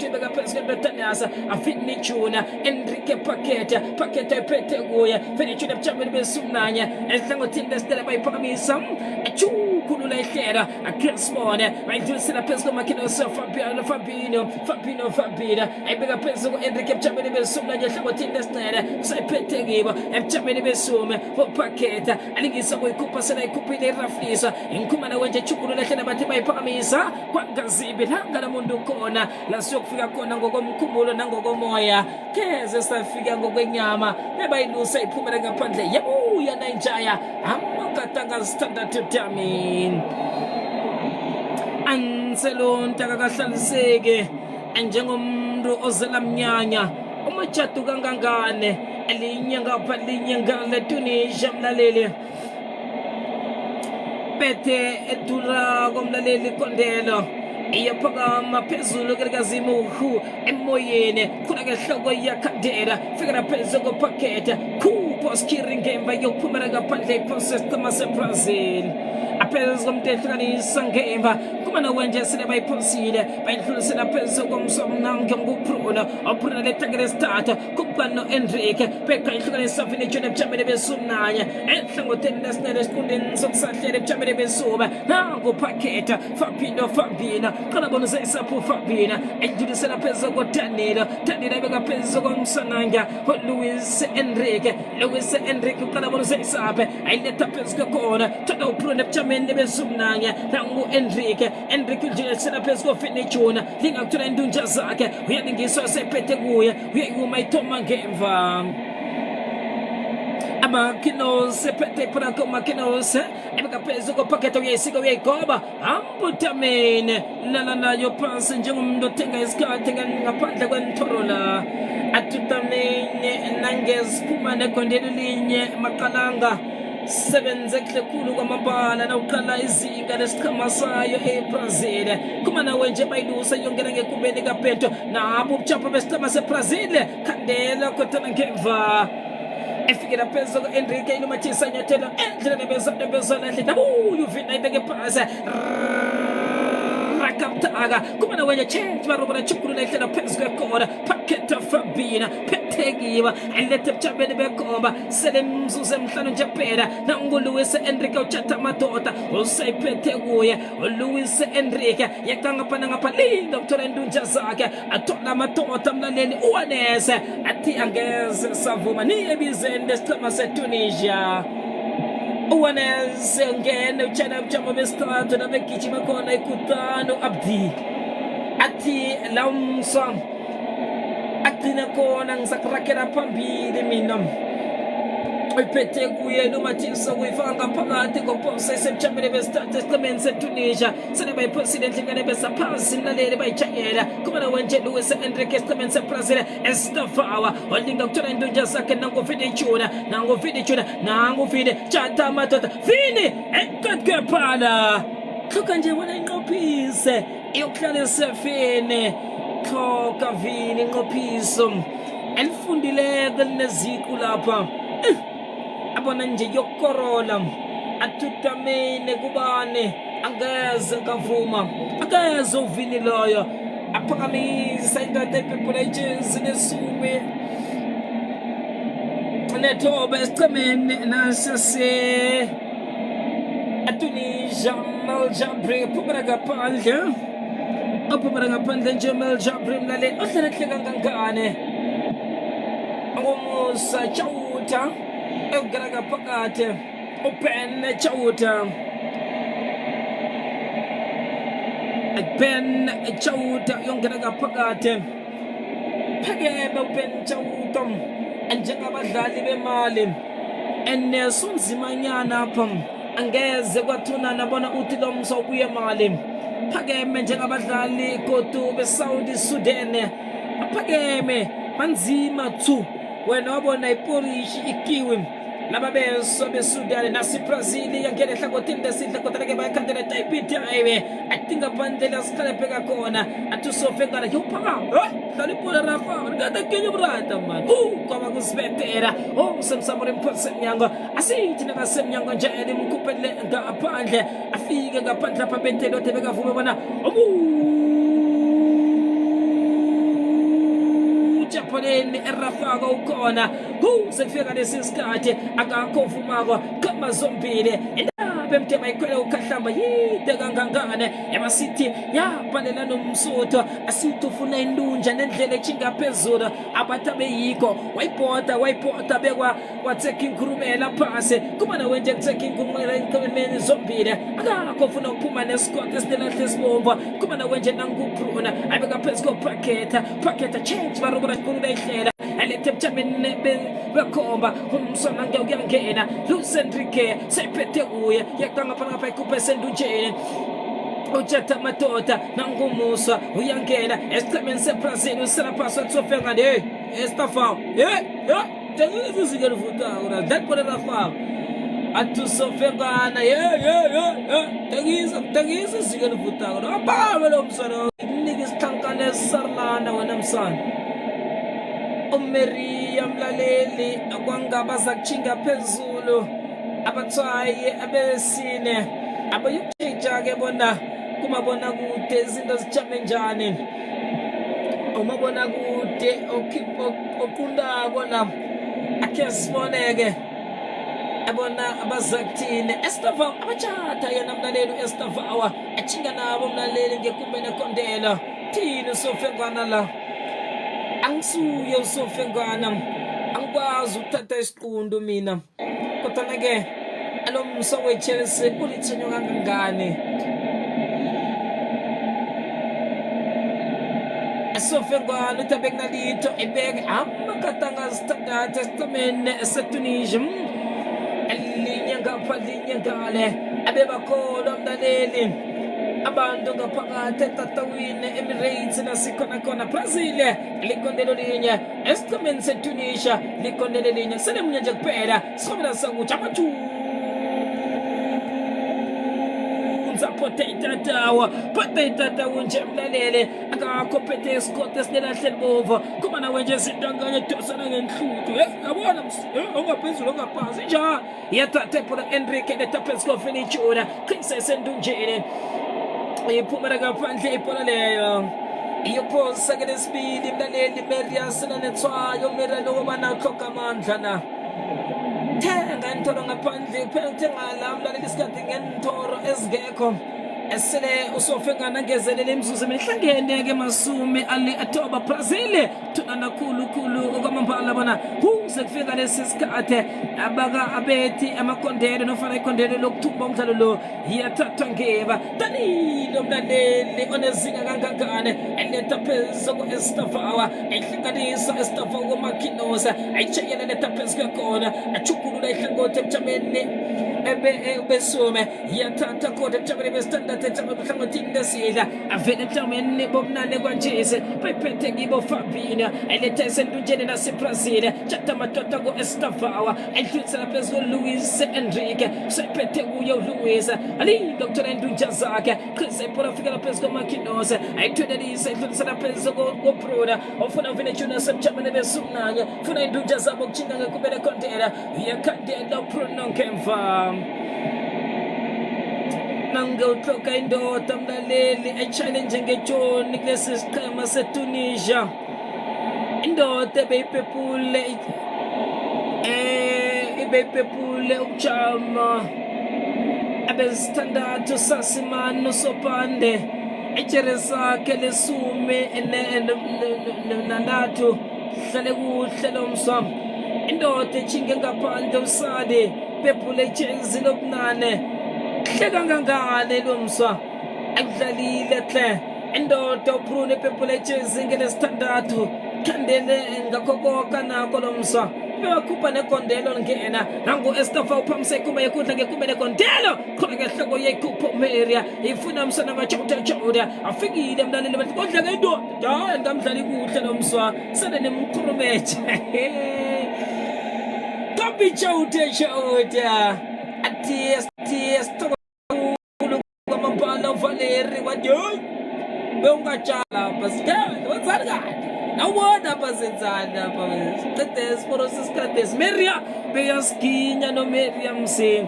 ibeka phezulu ndotanasa afini chuna Enrique paketa iphethe kuye finichuna mjabele besumnanya ehlangothini lesitela bayiphakamisa achukulula ihlela akhesibone bayidlulisela phezulu koMakinose Fabina ayibeka phezulu Enrique mjabele besumnanya ehlangothini lesitela sayiphethe kibo emjabele besume opaketa alingisa kuyikhupha sena ikhuphile irafisa inkhumana wenje chukulula ihlela bathi bayiphakamisa kwangazibi langa muntu khona la siyokufika khona ngokomkhumbulo nangokomoya keze safika ngokwenyama bebayilusa iphumela ngaphandle yabuya nanjaya amakatanga standard tamin anselonta kakahlaliseke njengomuntu ozela mnyanya umajadu kangangane elinye ngapha linye ngale Tunisia mlaleli pete edura komlaleli kondelo iyaphakama phezulu kelikazimo emoyeni khona ke hloko yakadela fikela phezulu kopaketa kuposkiri ngemva yokuphumela ngaphandle iprocess taseBrazil aphezulu komtehlukanisa ngemva kuma nawenje sele bayiphosile bayidlulisela phezulu komsomnange nguBruno oBruno letangele start kubano Enrique beka ihlukanisa finichune emjamele besunanya ehlangotheni lesinele esikundeni sokusahlele emjamele besuba nangu paketa Fabina qala bona usayisapha Fabina ayidlulisela phezulu koDanilo ebeka phezulu komsananga Luis Enrique qala bona usayisapha ayiletha phezulu kona thola uBruno emjamele besumnanya nangu Enrique udlulisela phezulu kofinichuna lingakuthola indunja zakhe uyalingiswa sephethe kuye uyayuma ithoma ngemva Makinose pete prako Makinose ebeka phezulu kopaketa uyayisika uyayigoba ambutamene la yo pass njengomuntu othenga isikhathi ngaphandle kwenthorola atutamene nangesiphuma negondelo linye maqalanga sebenze kuhle khulu kwamabala nawuqala izinga lesiqhema sayo eBrazil kuma nawe nje bayilusa yongena ngekumbeni kapento nabo ubuchapha besiqhema seBrazil khandela kodwa ngemva efikela phezulu Enrique ilumathisa nyathelo endlela nebezana endlela nabuyo uvina ibeke phasa taka kumana wenye change barobona chukulula ihlelo phezulu kwekona Paqueta Fabina Petekiwa alethe Mjabeni bekomba sele mzuzu emhlanu nje kuphela nanguLuis Enrique uchatha amadoda usayiphethe kuye uLuis Enrique yakangapha ngapha linga ukuthola indunja zakhe athola amadoda mlaleli uwanese athi angeze savuma niyebizende sicema seTunisia uwanese ngene uchana mjamo besithathu nabegijima khona ikutano Abdi athi lamsam agcina khona ngisakurakela phambili mina uyiphethe kuye noMathilso kuyifaka ngaphakathi ngophosa esemjameni besithathu esicemeni seTunisia sele bayiphosile endlingane besaphansi mlaleli bayijayela kumana wenje Luis Enrique esicemeni seBrazil Estavawa olinga ukuthola indunja zakhe nangovidi tshata amadoda Vini enkatkwephala hluka nje wena inqophise iyokuhlalisa Vini Thoka Vini inqophiso elifundileko lineziqu lapha abona nje yokorola athutamene kubane angeze kavuma angeze uVini loyo aphakamisa ingadi ephepula ijezi nesumi nethoba esicemeni nasese Tunisia Meljabri phumela ngaphandle nje Meljabri mlaleli ohlelehle kangangane ngomusa Chauta egaraga phakathi uPen Chauta yongeraga phakathi phakeme uPen Chauta njengabadlali bemali enesonzimanyana apha angeze kwathuna nabona uthi lo msobuye mali phakeme njengabadlali kodwa beSaudi Sudan aphakeme banzima thu wena wabona iPorish ikiwi laba beso beSudan naseBrazil yangena ehlangothini lesidla kodwa ke bayakhandela type highway atinga bandela sikhalepheka khona atusofengana yophaka dlala ibhola rafa ngada kenye brata man kwaba kusibetera semsamore mphosemnyango asithi nakasemnyango nje elimkhuphele ngaphandle afike ngaphandle lapha betelo tebekavume bona Japaneni erafaka ukhona sekufika lesisikhathi akakhofumako kama zombili bemthe bayikhwela ukhahlamba yide kangangane ebasithi yabhalela nomsutho asithi ufuna indunja nendlela echinga phezulu abatha beyikho wayibhota bekwa watheka inkurumela phasi kumana wenje kutheka inkurumela inqemeni zombili akakho ufuna ukuphuma nesikoti esinelahle esibomva kumana wenje nanguBruno abeka phezulu Paqueta change barobora kulo behlela alethe Mjabeni bekomba umsona ngiyangena Luis Enrique sephethe kuye yakanga ngapha ikuphe sendunjeni uchatha amadoda nangumusa uyangena esicemeni seBrazil usela phasi wathofenga le Estavawa tengizizike livutako la that bole rafa atusofengana tengizizike livutako ababe lo msana niki isithankane sarlana wena msana uMaria mlaleli akwangaba zakuchinga phezulu abathwaye abesine abayutshintsha ke bona kumabona kude izinto zijame njani umabona kude okundako la akhe siboneke abona abazakuthini Estavawa abachata yena mlaleli uEstavawa achinga nabo mlaleli ngekumbene kondela thini sofengwana la angisuye usofengwana angikwazi ukuthatha isiqundu mina kodwa ke alomso weChelsea ulithenyo kangangane asofengwana utabekna litho ebeke amakatanga standard estamene seTunisia elinye ngapha linye ngale abebakholwa mlaleli abantu ngaphakathi etatawini Emirates nasikhona Brazil likondelo linye esicemeni seTunisia likondelo linye selemnye nje kuphela sikhomela sanguthi amathu potato tawo nje mlalele akakho phethe isikoti esinelahle libova kumana wenje izintanganye dosana ngenhluthu yabona ongaphezulu ongaphansi nja yathatha Enrique letha phezulu Vini Jr Princess endunjeni iphumela ngaphandle ibhola leyo iyophosa ke lesibili mlaleli Marius nanetswayo Merelo wobana ukhokha amandla na thenga intoro ngaphandle phethe ngala mlaleli isikhathi ngentoro ezingekho esele usofengana ngezelele imzuzu emihlangene ke masume ali atoba Brazil tunana khulu okwamambala bona sekufika lesi sikhathi abaka abethi amakondelo nofana ikondelo lokuthumba umdlalo lo iyathathwa ngeba danilo mlaleli onezinga kangangane eletha phezu ko-Estafawa ayihlanganisa Estafawa komakinosa ayitshekela letha phezu kwakhona achukulula ihlangothi ebujameni besume iyathatha kodwa ebujameni bestandard ehlangothini lesidla avele ebujameni bobunane kwanjesi bayiphethe kibo Fabinho ayiletha esentutsheni naseBrazil tshata madoda ko-Estafawa ayidlulisela phezu ko-Luis Enrique sayiphethe kuye uLuis ali Dr. Endunja zakhe qhisa ibhola fikela phezu komakinosa ayithwelelisa idlulisela phezu koBruna ofuna uvele junior sebujameni besunanye funa indunja zabo kuchinga ngekubele kontela iyakhandela Bruno Kemfa nangotloka indoda mlaleli echallenge ngejoni kulesi siqhema seTunisia indoda beyiphepule ukujama abesithandathu Sasimano Sopande ejeresakhe lesume nandathu hlale kuhle lomswa indoda echinge ngaphandle usade phepule ijezi lobunane hle kangangane lomswa akudlalile hle indoda uBruno phepule ijezi ngelesithandathu khandele ngakhokoka nako lomswa bewakhupha nekondelo ngena nangu Estafawa uphamse kuma yekudla ngekume nekondelo khona ngehloko yekhupha uMeria ifuna umsana ngajawuda afikile mlaleli bathi kodla ngendoda hayi ngamdlali kuhle lomswa sele nemkhulumeje Jawuda ati kwamambala Valeri wajoy beungatshala basikhala wenzani awona bazenzana basetes process krates Meria beyasiginya no Meria mse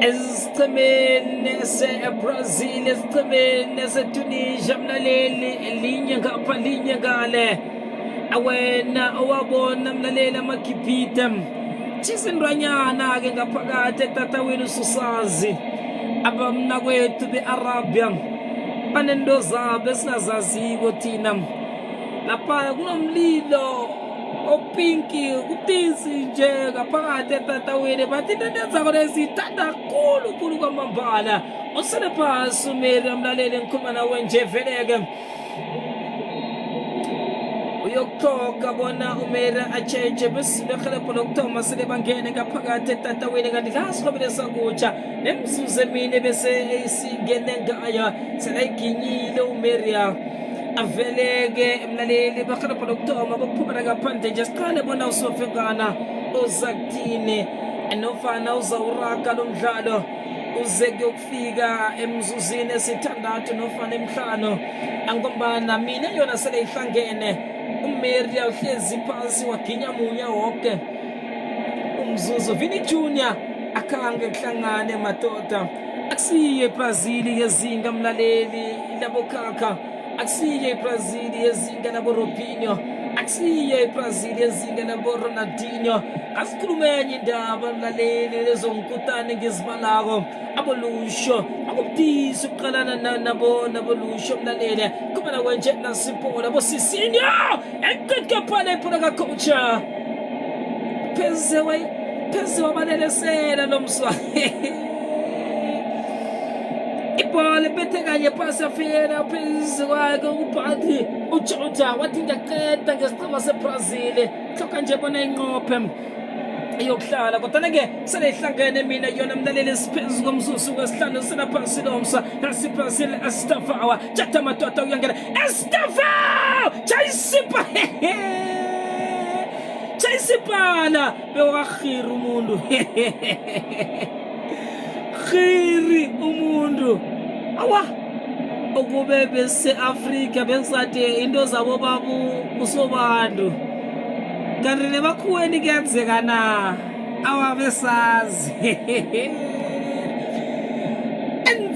esichemene seBrazil esichemene seTunisia mlaleli elinye ngapha linye ngale awena owabona mlalela makipita chisindwanyana ke ngaphakathi etatawini ususazi abamna kwethu beArabia banendo zabo esingazaziko thina lapha kunomlilo opinki kutisi nje ngaphakathi etatawini bathi nenza kona esithanda kakhulu kwamambala osele phasi uMeria mlaleli ngikhuluma nawe nje veleke uyokuthoka bona uMeria acheche besilekhelebho lokuthoma sele bangene ngaphakathi etatawini kanti ngasilobele sakutsha nemzuzu emine bese isingene ngayo selayiginyile uMeria aveleke emlaleli bakhelebho lokuthoma bokuphumela ngaphandle nje siqale bona usofengana uzakuthini enofana uzawuraka lo mdlalo uze kuyokufika emzuzini esithandathu nofana emhlanu angombana mina yona sele ihlangene uMeria uhlezi phansi waginya munya wonke umzuzu Vini Junior akhange kuhlangane madoda akusiye eBrazil yezinga mlaleli labokhakha akusiye eBrazil yezinga labo Robinho akusiye eBrazil yezinga labo Ronaldinho asikhulumenye indaba mlaleli lezonkutane ngezibalako abolusho akubudisi ukuqalana nabo Lusho mlaleli kuba na wenje nasiphola bosisinyo eqeqephana iphona kacoacha pheze wabalelesela lomswa ibhola bethe kanye phasi afiyela pheze kwakhe ubhathi uJota wathi ngiyaqeda ngesiqhema seBrazil hloka nje bona inqophe iyokuhlala kodwa ke sele ihlangene mina yona mlaleli siphezu komzuzu wesihlanu sena phasi lomsa naseBrazil Estafawa tshata madoda uyangena Estafawa chayisipala bewakhira umuntu khiri umuntu awa ukube bese Africa bengisathi into zabo babu usobantu kanti nebakhuweni kuyenzeka na awabesazi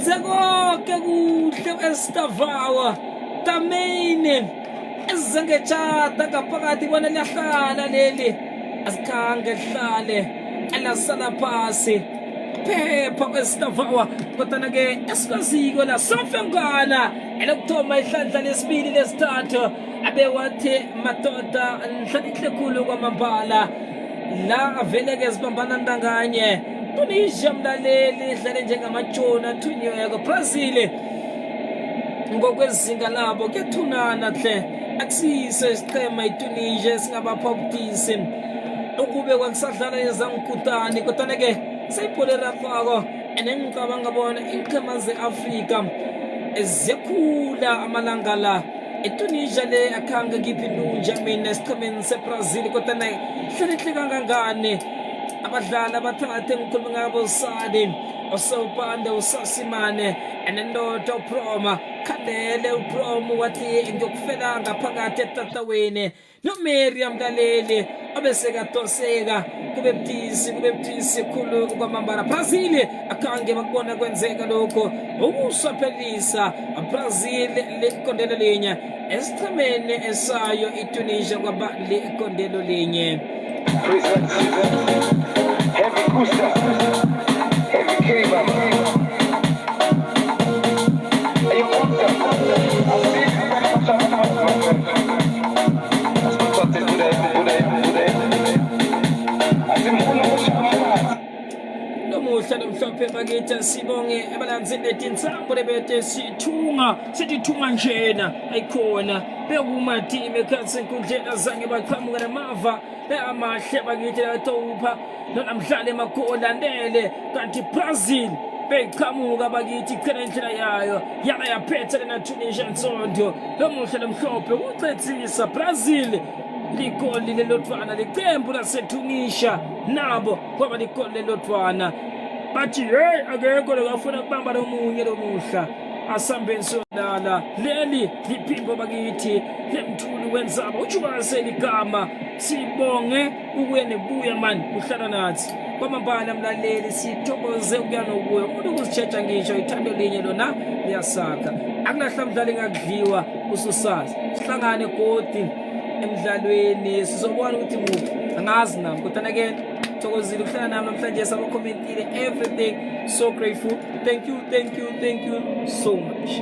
wenze konke kuhle Estavawa Tamene ezangechata ngaphakathi bona liyahlala leli asikhange lihlale elasala phasi phepha Estavawa kodwa ke esikaziko la sofengana elokuthoma ihlandla lesibili lesithathu abewathi madoda nhlanihle khulu kwamambala la avele ke sibambana ndanganye Tunisia mlaleli idlale njengamajoni athunyweko Brazil ngokwezinga labo kethunana hle akusise isiqhema iTunisia singabapha ubutisi ukube kwakusadlala ezangikutani kodwa ke sayipholera kwako enengicabanga bona iqhema zeAfrika ezekhula amalanga la iTunisia le akhanga ngiphinunja mina esiqhemeni seBrazil kodwa naye hlelihle kangangani abadlali abathathe ngikhuluma ngabo Sadi Osopande uSasimane enendoda uProma Khandele uProma wathi ngiyokufela ngaphakathi etatawini noMariam Daleli obesekadoseka kube butisi khulu kwamambala Brazil akhange bakubona kwenzeka lokho ukusaphelisa Brazil lekondelo linye esiqhemeni esayo iTunisia kwaba lekondelo linye Heavy Kusa, heavy Kima. Ayo Kusa, Lomuhla lomhlophe bakithi sibonge abalandzeli letinsambo lebete sithunga njena ayikhona bekuma team ekhatsi enkundleni azange baqhamuka namava amahle bakithi latopha namhlanje emagolandele kanti Brazil beqhamuka bakithi ikhona indlela yayo yaphetha lena Tunisia nsonto lomuhla lomhlophe ucetsisa Brazil ligoli lelotwana licembu laseTunisia nabo kwaba ligoli lelotwana bathi hey akekho lokafuna kubamba lomunye lomuhla asambeni solala leli liphimbo bakithi lemthulu wenzaba ujwase ligama sibonge ukuya nebuya mani uhlala nathi kwamambala mlaleli sithokoze ukuya nokuya umuntu ukuzichecha ngisho ithando linye lona liyasakha akulahla mdlali ngakudliwa ususazi sihlangane godi emidlalweni sizobona ukuthi nguphi angazi nami kodwa ke thokozile ukuhlala nami namhlanje sabakhomentile everything so grateful thank you so much